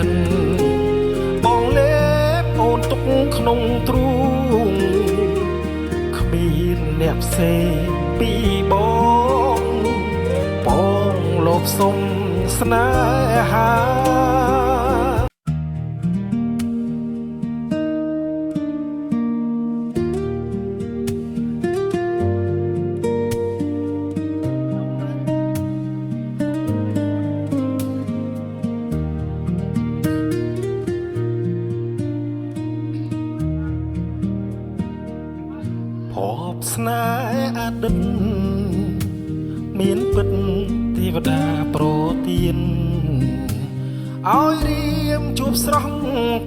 នបងលេបអូនទុកក្នុងទ្រូងគ្មានអ្នកផ្សេងពីបងលោកសុំស្នេហាភពស្នេហ៍អតីតមានពិតទេវតាប្រទានឲ្យរៀមជួបស្រស់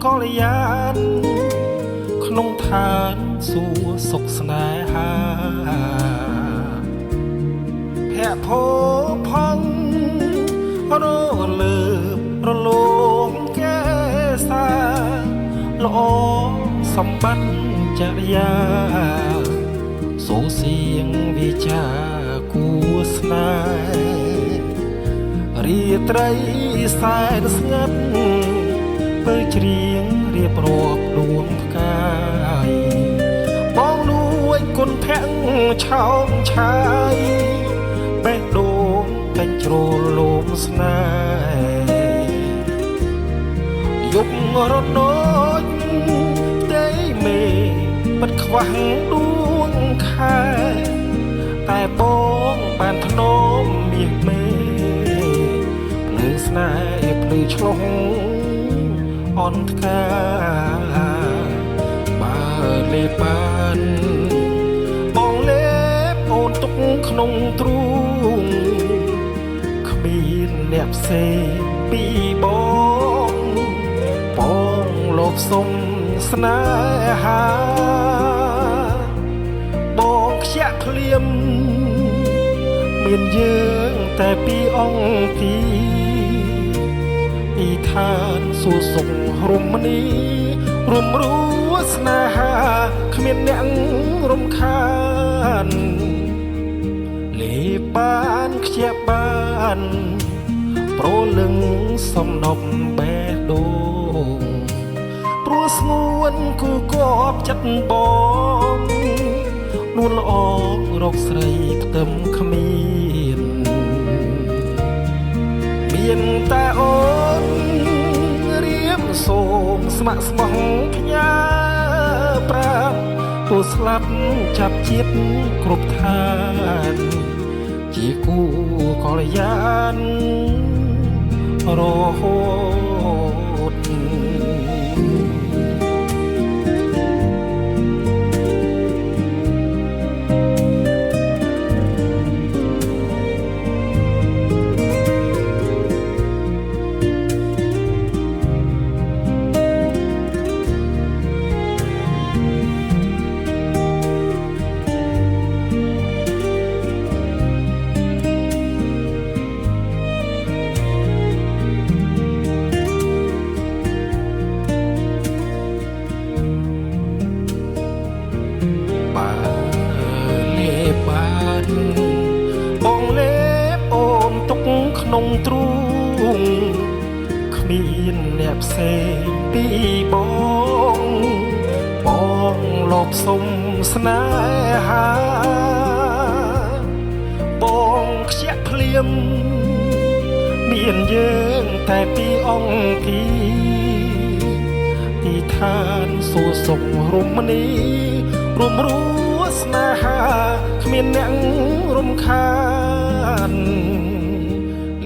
កល្យានក្នុងឋានសួគ៌សុខស្នេហាភ័ក្រភោផង់រលើបរលងកែសាល្អសម្បត្តិចរិយាសូរសៀងវិចាគួស្នេហ៍រាត្រីសែនស្ងាត់ពេលច្រៀងរៀបរាប់ដួងផ្កាយបងលួចគុណភ័ក្រឆោមឆាយបេះដូងកាញ់ជ្រលងស្នេហ៍យប់រត់នោចផ្ទៃមេបិទខ្វះដួងខែតែបងបានធ្នមមាសមេភ្លើងស្នេហ៍ភ្លឺឆ្លុះអន់ថ្កាបើលេបបានបងលេបអូនទុកក្នុងទ្រូងគ្មានអ្នកផ្សេងពីបងលោកសុំស្នេហាបងខ្ជាក់ភ្លៀមមានយើងតែពីអង្គទីពីឋានសួគ៌សុខរមនីរំរួស្នេហាគ្មានអ្នករំខានលេបបានខ្ជាក់បានប្រលឹងសំណប់បេះដូងព្រោះស្ងួនគូគប់ចិត្តបងនួនល្អរកស្រីខ្ទឹមគ្មានតែអូនរៀមសូមស្ម័គ្រស្មោះផ្ញើប្រាប់ទូស្លាប់ចាប់ជាតិគ្រប់ឋានជាគូកល្យានរហូតបងលេបអូនទុកក្នុងទ្រូងគ្មានអ្នកផ្សេងពីបងលបសុំស្នេហាបងខ្ជាក់ភ្លៀមមានយើងតែពីអង្គទីឋានសួគ៌សុខរមនីរំរួស្នេហាគ្មានអ្នករំខាន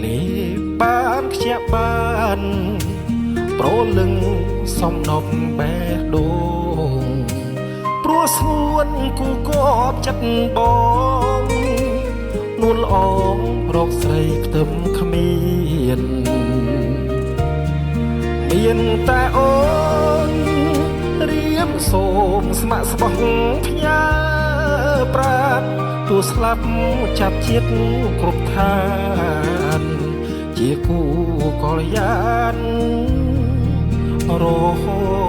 លេបបានខ្ជាក់បានប្រលឹងសំណប់បេះដូងព្រោះស្ងួនគូគប់ចិត្តបងនួនល្អរកស្រីខ្ទឹមគ្មានតែអូនរៀមសូមស្ម័គ្រស្មោះផ្ញើប្រាប់ទូស្លាប់ចាប់ជាតិគ្រប់ឋានជាគូកល្យានរហូត